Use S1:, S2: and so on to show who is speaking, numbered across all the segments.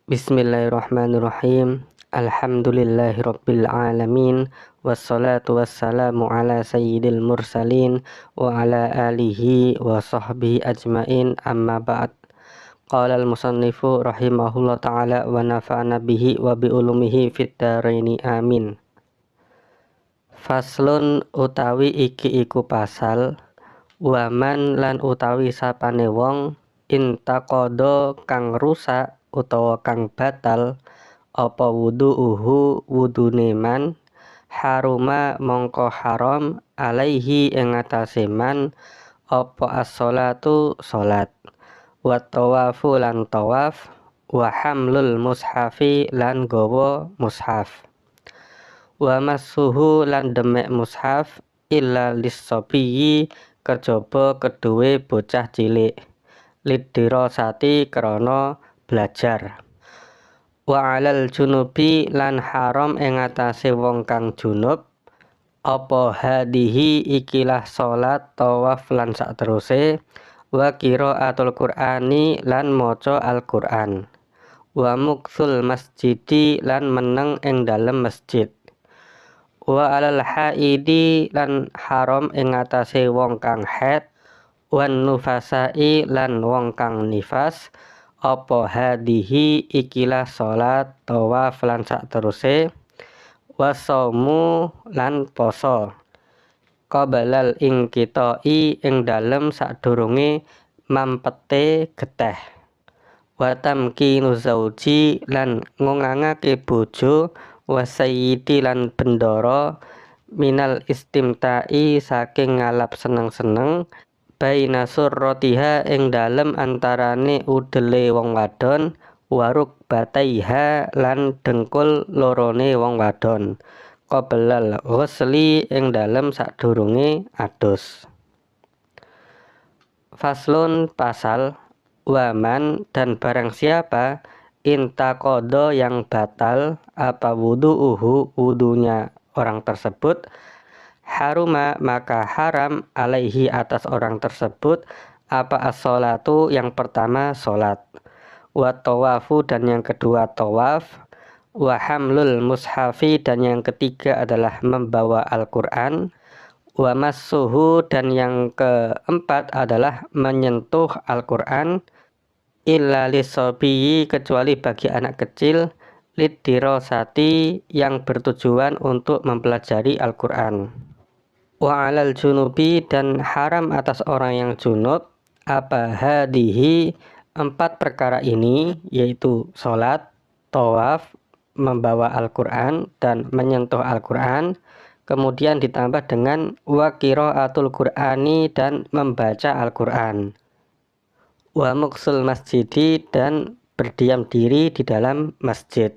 S1: Bismillahirrahmanirrahim. Alhamdulillahirabbil alamin. Wassalatu wassalamu ala sayyidil mursalin wa ala alihi wa sahbihi ajmain. Amma ba'd. Qala al-musannifu rahimahullah ta'ala wa nafa'ana bihi wa bi ulumihi fid dharaini amin. Faslun utawi iki iku pasal waman lan utawi sapane wong intaqada kang rusak utawa kang batal apa wudu'uhu wudune man haruma mongko haram alaihi ing atase man apa as-sholatu salat wa tawafu lan tawaf wa hamlul mushafi lan gawa mushaf wa massuhu lan demek mushaf illa lis-sabiyyi kejaba keduwe bocah cilik lidirasati krana belajar wa alal junubi lan haram ing atase wong kang junub apa hadihi ikilah salat tawaf lan sakteruse wa qiraatul qur'ani lan maca al-Qur'an wa muksul masjidi lan meneng ing dalem masjid wa alal haidi lan haram ing atase wong kang haid wan nufasai lan wong kang nifas apa hadihi ikilah salat tawaf lan sakteruse wasaumu lan poso qabalal ing kitoi ing dalem sadurunge mampete geteh wa tamkinu zauji lan ngongangake bojo wa sayyidi lan bendoro minal istimtai saking ngalap seneng-seneng baina surratiha ing dalem antarane udele wong wadon waruk bataiha lan dengkul lorone wong wadon qoblal ghusli ing dalem sadurunge adus. Faslun pasal waman dan barang siapa intaqada yang batal apa wudu'uhu wudunya orang tersebut haruma maka haram alaihi atas orang tersebut apa as-sholatu yang pertama sholat wa tawafu dan yang kedua tawaf wa hamlul mushafi dan yang ketiga adalah membawa Al-Quran wa massuhu dan yang keempat adalah menyentuh Al-Quran illa lisobiyi kecuali bagi anak kecil lidirasati yang bertujuan untuk mempelajari Al-Quran wa alal junubi dan haram atas orang yang junub apa hadihi empat perkara ini yaitu sholat, tawaf, membawa Al-Quran dan menyentuh Al-Quran kemudian ditambah dengan wa qiraatul qur'ani dan membaca Al-Quran wa muksul masjidi dan berdiam diri di dalam masjid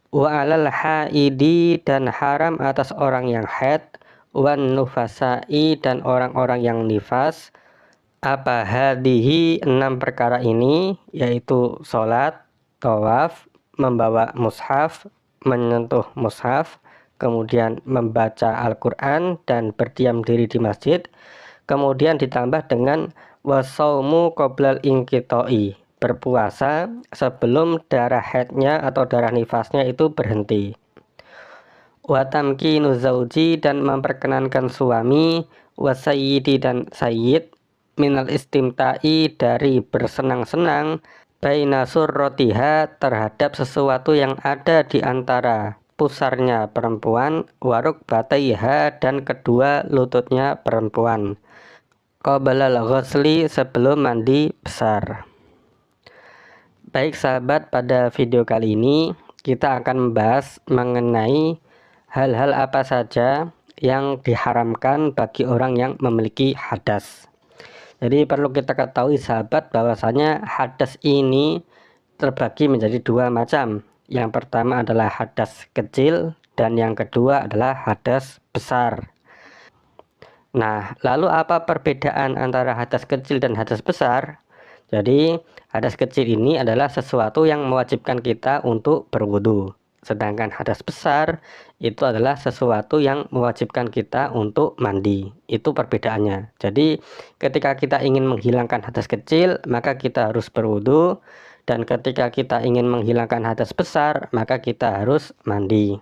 S1: wa alal haidi dan haram atas orang yang haid wan nufasai dan orang-orang yang nifas apa hadihi enam perkara ini yaitu sholat, tawaf, membawa mushaf, menyentuh mushaf, kemudian membaca Al-Quran dan berdiam diri di masjid, kemudian ditambah dengan wasaumu qoblal inqitoi berpuasa sebelum darah haidnya atau darah nifasnya itu berhenti wa tamkinu zauji dan memperkenankan suami wa sayyidi dan sayyid minal istimtai dari bersenang-senang baina surrotiha terhadap sesuatu yang ada di antara pusarnya perempuan waruk bataiha dan kedua lututnya perempuan qabalal ghusli sebelum mandi besar. Baik sahabat, pada video kali ini kita akan membahas mengenai hal-hal apa saja yang diharamkan bagi orang yang memiliki hadas. Jadi perlu kita ketahui sahabat bahwasanya hadas ini terbagi menjadi dua macam. Yang pertama adalah hadas kecil dan yang kedua adalah hadas besar. Nah, lalu apa perbedaan antara hadas kecil dan hadas besar? Jadi hadas kecil ini adalah sesuatu yang mewajibkan kita untuk berwudu. Sedangkan hadas besar itu adalah sesuatu yang mewajibkan kita untuk mandi. Itu perbedaannya. Jadi ketika kita ingin menghilangkan hadas kecil, maka kita harus berwudu. Dan ketika kita ingin menghilangkan hadas besar, maka kita harus mandi.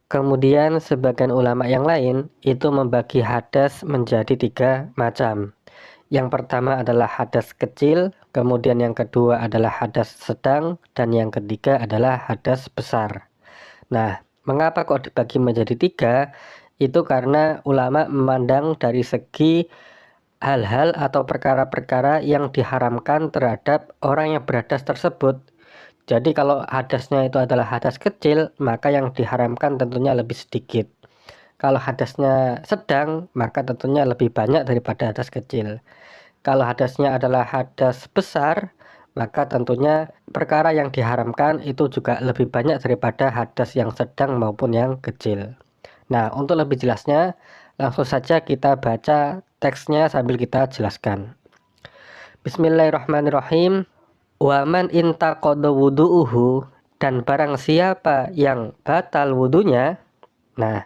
S1: Kemudian sebagian ulama yang lain itu membagi hadas menjadi 3 macam. Yang pertama adalah hadas kecil, kemudian yang kedua adalah hadas sedang, dan yang ketiga adalah hadas besar. Nah, mengapa kok dibagi menjadi 3? Itu karena ulama memandang dari segi hal-hal atau perkara-perkara yang diharamkan terhadap orang yang berhadas tersebut. Jadi kalau hadasnya itu adalah hadas kecil, maka yang diharamkan tentunya lebih sedikit. Kalau hadasnya sedang, maka tentunya lebih banyak daripada hadas kecil. Kalau hadasnya adalah hadas besar, maka tentunya perkara yang diharamkan itu juga lebih banyak daripada hadas yang sedang maupun yang kecil. Nah, untuk lebih jelasnya, langsung saja kita baca teksnya sambil kita jelaskan. Bismillahirrahmanirrahim. Waman intaqada wudu'uhu, dan barang siapa yang batal wudunya. Nah,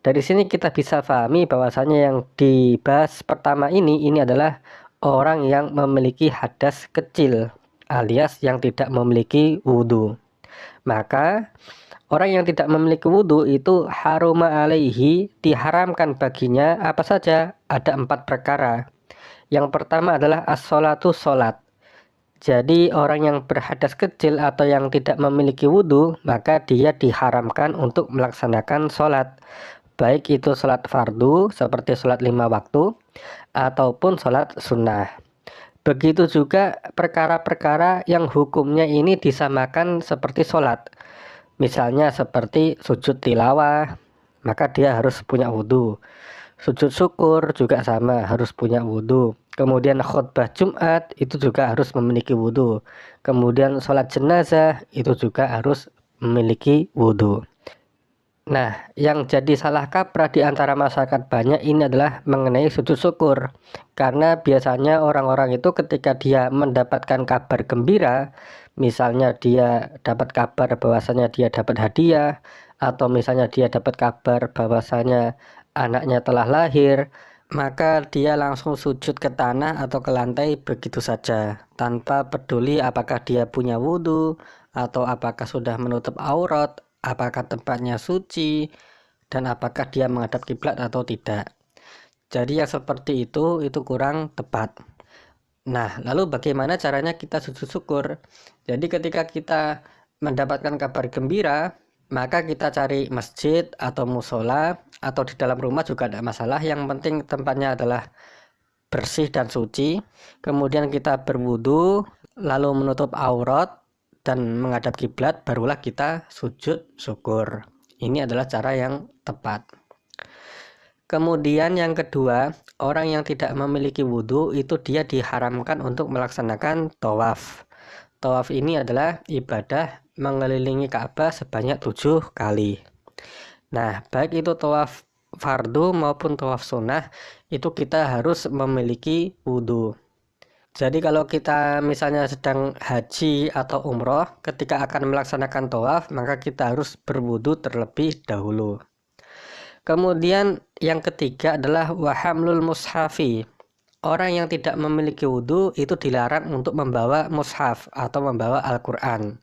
S1: dari sini kita bisa pahami bahwasanya yang dibahas pertama ini adalah orang yang memiliki hadas kecil alias yang tidak memiliki wudu. Maka orang yang tidak memiliki wudu itu haruma alaihi, diharamkan baginya apa saja? Ada 4 perkara. Yang pertama adalah as-sholatu, sholat. Jadi orang yang berhadas kecil atau yang tidak memiliki wudhu, maka dia diharamkan untuk melaksanakan sholat. Baik itu sholat fardu seperti sholat 5 waktu ataupun sholat sunnah. Begitu juga perkara-perkara yang hukumnya ini disamakan seperti sholat. Misalnya seperti sujud tilawah, maka dia harus punya wudhu. Sujud syukur juga sama, harus punya wudhu. Kemudian khutbah Jumat itu juga harus memiliki wudhu. Kemudian sholat jenazah itu juga harus memiliki wudhu. Nah, yang jadi salah kaprah di antara masyarakat banyak ini adalah mengenai sujud syukur. Karena biasanya orang-orang itu ketika dia mendapatkan kabar gembira, misalnya dia dapat kabar bahwasanya dia dapat hadiah, atau misalnya dia dapat kabar bahwasanya anaknya telah lahir, maka dia langsung sujud ke tanah atau ke lantai begitu saja, tanpa peduli apakah dia punya wudhu, atau apakah sudah menutup aurat, apakah tempatnya suci, dan apakah dia menghadap kiblat atau tidak. Jadi yang seperti itu kurang tepat. Nah, lalu bagaimana caranya kita sujud syukur? Jadi ketika kita mendapatkan kabar gembira, maka kita cari masjid atau musola, atau di dalam rumah juga tidak masalah. Yang penting tempatnya adalah bersih dan suci. Kemudian kita berwudu, lalu menutup aurat dan menghadap kiblat, barulah kita sujud syukur. Ini adalah cara yang tepat. Kemudian yang kedua, orang yang tidak memiliki wudhu itu dia diharamkan untuk melaksanakan tawaf. Tawaf ini adalah ibadah mengelilingi Ka'bah sebanyak 7 kali. Nah, baik itu tawaf fardu maupun tawaf sunnah, itu kita harus memiliki wudhu. Jadi kalau kita misalnya sedang haji atau umroh, ketika akan melaksanakan tawaf, maka kita harus berwudhu terlebih dahulu. Kemudian yang ketiga adalah wahamlul mushafi. Orang yang tidak memiliki wudhu itu dilarang untuk membawa mushaf atau membawa Al-Quran.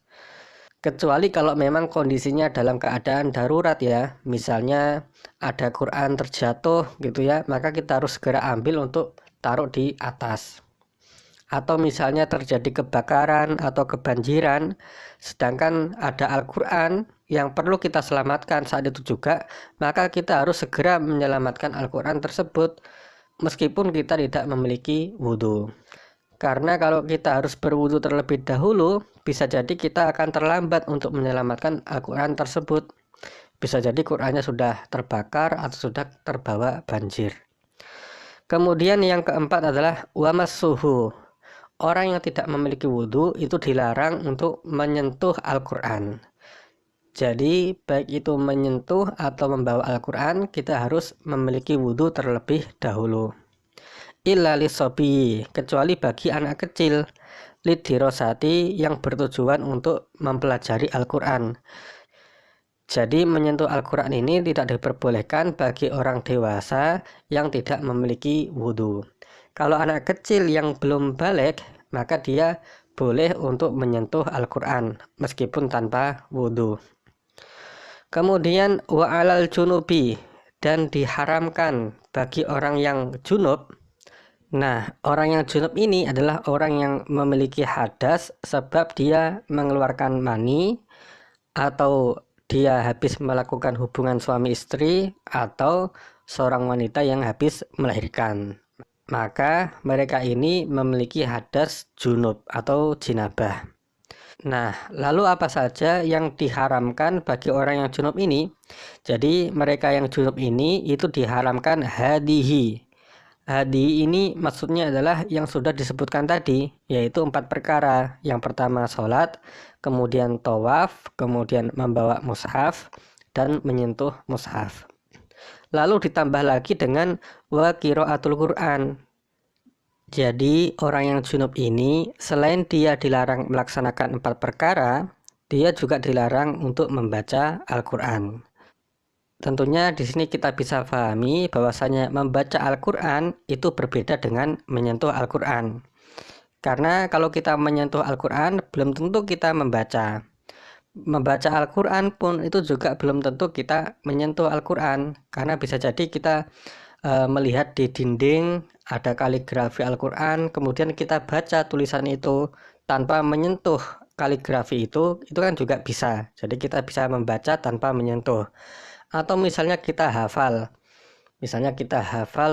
S1: Kecuali kalau memang kondisinya dalam keadaan darurat ya. Misalnya ada Quran terjatuh gitu ya, maka kita harus segera ambil untuk taruh di atas. Atau misalnya terjadi kebakaran atau kebanjiran, sedangkan ada Al-Quran yang perlu kita selamatkan saat itu juga, maka kita harus segera menyelamatkan Al-Quran tersebut meskipun kita tidak memiliki wudhu. Karena kalau kita harus berwudhu terlebih dahulu, bisa jadi kita akan terlambat untuk menyelamatkan Al-Quran tersebut. Bisa jadi Qurannya sudah terbakar atau sudah terbawa banjir. Kemudian yang keempat adalah wamassuhu. Orang yang tidak memiliki wudhu itu dilarang untuk menyentuh Al-Quran. Jadi baik itu menyentuh atau membawa Al-Quran, kita harus memiliki wudhu terlebih dahulu. Illa lisobi, kecuali bagi anak kecil, lidirosati yang bertujuan untuk mempelajari Al-Quran. Jadi menyentuh Al-Quran ini tidak diperbolehkan bagi orang dewasa yang tidak memiliki wudhu. Kalau anak kecil yang belum balik, maka dia boleh untuk menyentuh Al-Quran meskipun tanpa wudhu. Kemudian wa alal junubi, dan diharamkan bagi orang yang junub. Nah, orang yang junub ini adalah orang yang memiliki hadas sebab dia mengeluarkan mani, atau dia habis melakukan hubungan suami istri, atau seorang wanita yang habis melahirkan. Maka mereka ini memiliki hadas junub atau jinabah. Nah, lalu apa saja yang diharamkan bagi orang yang junub ini? Jadi mereka yang junub ini itu diharamkan hadihi. Hadi ini maksudnya adalah yang sudah disebutkan tadi, yaitu 4 perkara. Yang pertama sholat, kemudian tawaf, kemudian membawa mushaf, dan menyentuh mushaf. Lalu ditambah lagi dengan wa qiraatul Quran. Jadi orang yang junub ini selain dia dilarang melaksanakan 4 perkara, dia juga dilarang untuk membaca Al-Quran. Tentunya di sini kita bisa pahami bahwasanya membaca Al-Quran itu berbeda dengan menyentuh Al-Quran. Karena kalau kita menyentuh Al-Quran belum tentu kita membaca. Membaca Al-Quran pun itu juga belum tentu kita menyentuh Al-Quran. Karena bisa jadi kita melihat di dinding ada kaligrafi Al-Quran, kemudian kita baca tulisan itu tanpa menyentuh kaligrafi itu kan juga bisa. Jadi kita bisa membaca tanpa menyentuh. Atau misalnya kita hafal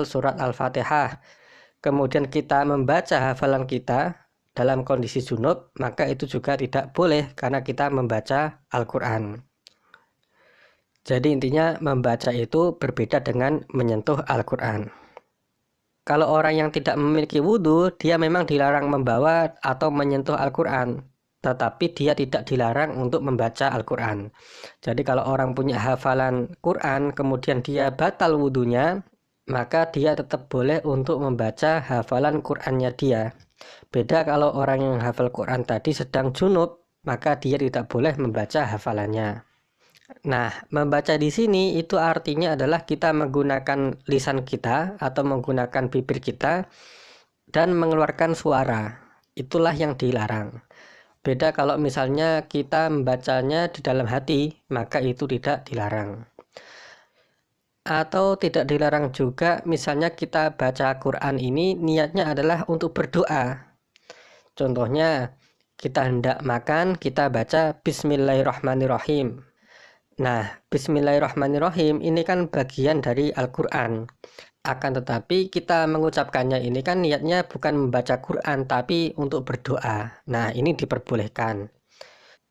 S1: surat Al-Fatihah, kemudian kita membaca hafalan kita dalam kondisi junub, maka itu juga tidak boleh karena kita membaca Al-Quran. Jadi intinya membaca itu berbeda dengan menyentuh Al-Quran. Kalau orang yang tidak memiliki wudhu, dia memang dilarang membawa atau menyentuh Al-Quran, tetapi dia tidak dilarang untuk membaca Al-Quran. Jadi kalau orang punya hafalan Quran, kemudian dia batal wudhunya, maka dia tetap boleh untuk membaca hafalan Qurannya dia. Beda kalau orang yang hafal Quran tadi sedang junub, maka dia tidak boleh membaca hafalannya. Nah, membaca di sini itu artinya adalah kita menggunakan lisan kita atau menggunakan bibir kita dan mengeluarkan suara. Itulah yang dilarang. Beda kalau misalnya kita membacanya di dalam hati, maka itu tidak dilarang. Atau tidak dilarang juga misalnya kita baca Quran ini niatnya adalah untuk berdoa. Contohnya, kita hendak makan, kita baca Bismillahirrahmanirrahim. Nah, Bismillahirrahmanirrahim ini kan bagian dari Al-Quran. Akan tetapi kita mengucapkannya ini kan niatnya bukan membaca Quran tapi untuk berdoa. Nah, ini diperbolehkan.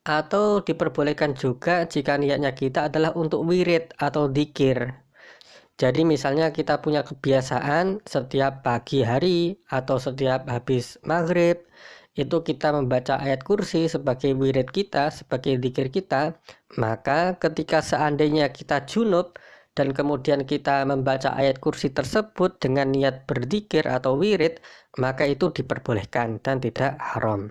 S1: Atau diperbolehkan juga jika niatnya kita adalah untuk wirid atau dzikir. Jadi misalnya kita punya kebiasaan setiap pagi hari atau setiap habis maghrib itu kita membaca ayat kursi sebagai wirid kita, sebagai dzikir kita, maka ketika seandainya kita junub dan kemudian kita membaca ayat kursi tersebut dengan niat berzikir atau wirid, maka itu diperbolehkan dan tidak haram.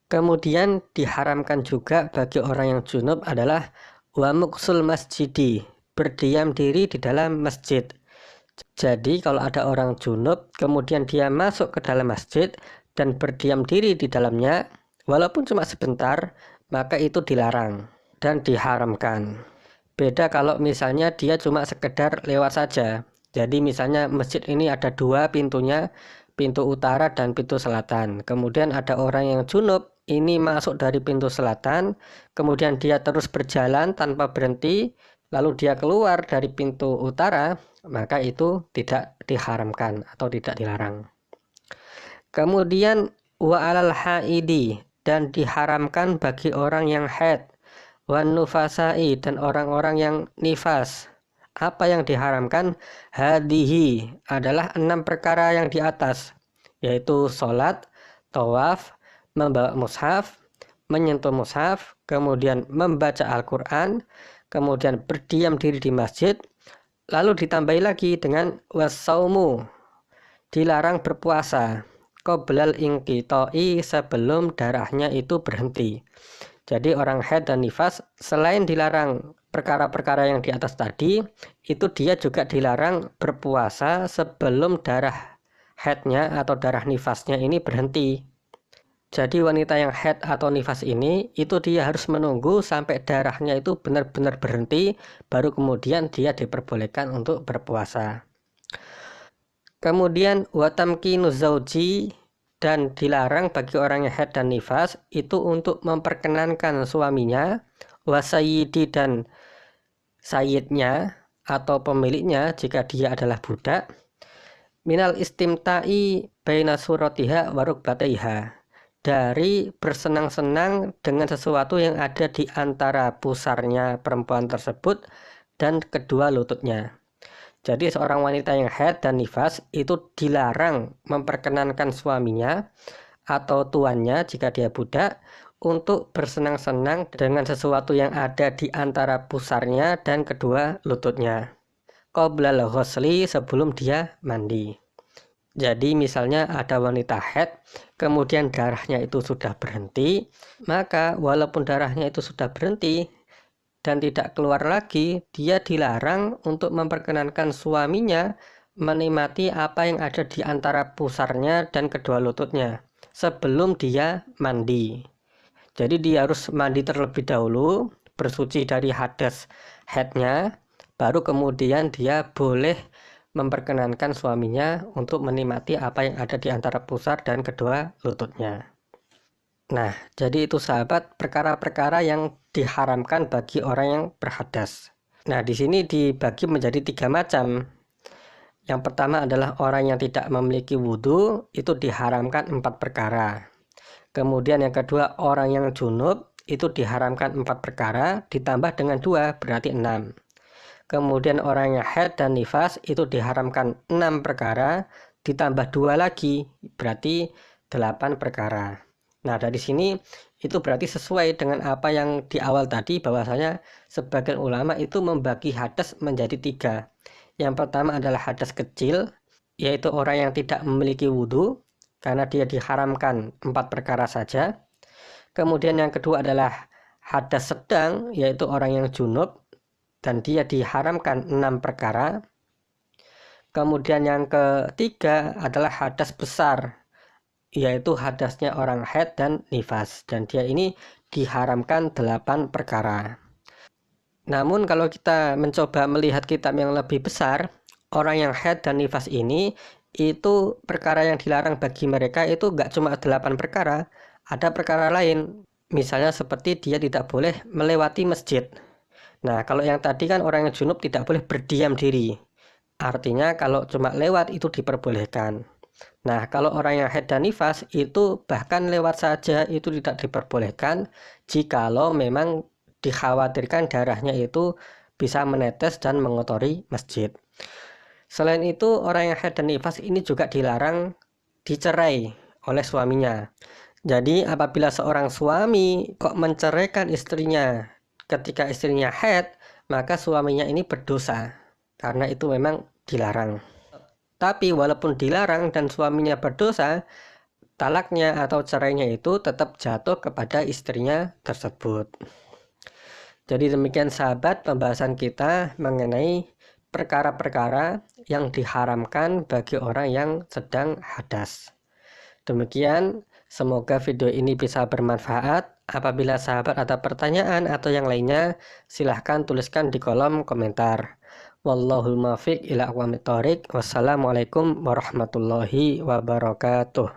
S1: Kemudian diharamkan juga bagi orang yang junub adalah wa muqsul masjidi, berdiam diri di dalam masjid. Jadi kalau ada orang junub kemudian dia masuk ke dalam masjid dan berdiam diri di dalamnya, walaupun cuma sebentar, maka itu dilarang dan diharamkan. Beda kalau misalnya dia cuma sekedar lewat saja. Jadi misalnya masjid ini ada 2 pintunya, pintu utara dan pintu selatan. Kemudian ada orang yang junub, ini masuk dari pintu selatan, kemudian dia terus berjalan tanpa berhenti, lalu dia keluar dari pintu utara, maka itu tidak diharamkan atau tidak dilarang. Kemudian wa alal haidi, dan diharamkan bagi orang yang haid, wan nufasai, dan orang-orang yang nifas. Apa yang diharamkan? Hadihi adalah 6 perkara yang di atas, yaitu sholat, tawaf, membawa mushaf, menyentuh mushaf, kemudian membaca Al-Quran, kemudian berdiam diri di masjid, lalu ditambahi lagi dengan wasaumu, dilarang berpuasa, qoblal inqita'i, sebelum darahnya itu berhenti. Jadi orang haid dan nifas selain dilarang perkara-perkara yang di atas tadi, itu dia juga dilarang berpuasa sebelum darah haidnya atau darah nifasnya ini berhenti. Jadi wanita yang haid atau nifas ini itu dia harus menunggu sampai darahnya itu benar-benar berhenti, baru kemudian dia diperbolehkan untuk berpuasa. Kemudian watamkinu zauji, dan dilarang bagi orang yang haid dan nifas itu untuk memperkenankan suaminya, wasayidi, dan sayyidnya atau pemiliknya jika dia adalah budak, minal istimta'i baina suratiha wa rukbataiha, dari bersenang-senang dengan sesuatu yang ada di antara pusarnya perempuan tersebut dan kedua lututnya. Jadi seorang wanita yang haid dan nifas itu dilarang memperkenankan suaminya atau tuannya jika dia budak untuk bersenang-senang dengan sesuatu yang ada di antara pusarnya dan kedua lututnya, qoblal ghusli, sebelum dia mandi. Jadi misalnya ada wanita haid, kemudian darahnya itu sudah berhenti, maka walaupun darahnya itu sudah berhenti dan tidak keluar lagi, dia dilarang untuk memperkenankan suaminya menikmati apa yang ada di antara pusarnya dan kedua lututnya sebelum dia mandi. Jadi dia harus mandi terlebih dahulu, bersuci dari hadas haidnya, baru kemudian dia boleh memperkenankan suaminya untuk menikmati apa yang ada di antara pusar dan kedua lututnya. Nah, jadi itu sahabat perkara-perkara yang diharamkan bagi orang yang berhadas. Nah, di sini dibagi menjadi 3 macam. Yang pertama adalah orang yang tidak memiliki wudhu, itu diharamkan 4 perkara. Kemudian yang kedua, orang yang junub, itu diharamkan 4 perkara, ditambah dengan 2, berarti 6. Kemudian orang yang haid dan nifas itu diharamkan 6 perkara, ditambah 2 lagi, berarti 8 perkara. Nah, dari sini itu berarti sesuai dengan apa yang di awal tadi, bahwasanya sebagian ulama itu membagi hadas menjadi 3. Yang pertama adalah hadas kecil, yaitu orang yang tidak memiliki wudhu, karena dia diharamkan 4 perkara saja. Kemudian yang kedua adalah hadas sedang, yaitu orang yang junub, dan dia diharamkan 6 perkara. Kemudian yang ketiga adalah hadas besar, yaitu hadasnya orang haid dan nifas, dan dia ini diharamkan 8 perkara. Namun kalau kita mencoba melihat kitab yang lebih besar, orang yang haid dan nifas ini itu perkara yang dilarang bagi mereka itu nggak cuma 8 perkara, ada perkara lain. Misalnya seperti dia tidak boleh melewati masjid. Nah, kalau yang tadi kan orang yang junub tidak boleh berdiam diri. Artinya kalau cuma lewat itu diperbolehkan. Nah, kalau orang yang haid dan nifas itu bahkan lewat saja itu tidak diperbolehkan jikalau memang dikhawatirkan darahnya itu bisa menetes dan mengotori masjid. Selain itu, orang yang haid dan nifas ini juga dilarang dicerai oleh suaminya. Jadi apabila seorang suami kok menceraikan istrinya ketika istrinya haid, maka suaminya ini berdosa, karena itu memang dilarang. Tapi walaupun dilarang dan suaminya berdosa, talaknya atau cerainya itu tetap jatuh kepada istrinya tersebut. Jadi demikian sahabat pembahasan kita mengenai perkara-perkara yang diharamkan bagi orang yang sedang hadas. Demikian, semoga video ini bisa bermanfaat. Apabila sahabat ada pertanyaan atau yang lainnya, silahkan tuliskan di kolom komentar. Wallahul muwaffiq ila aqwamit thoriq. Wassalamualaikum warahmatullahi wabarakatuh.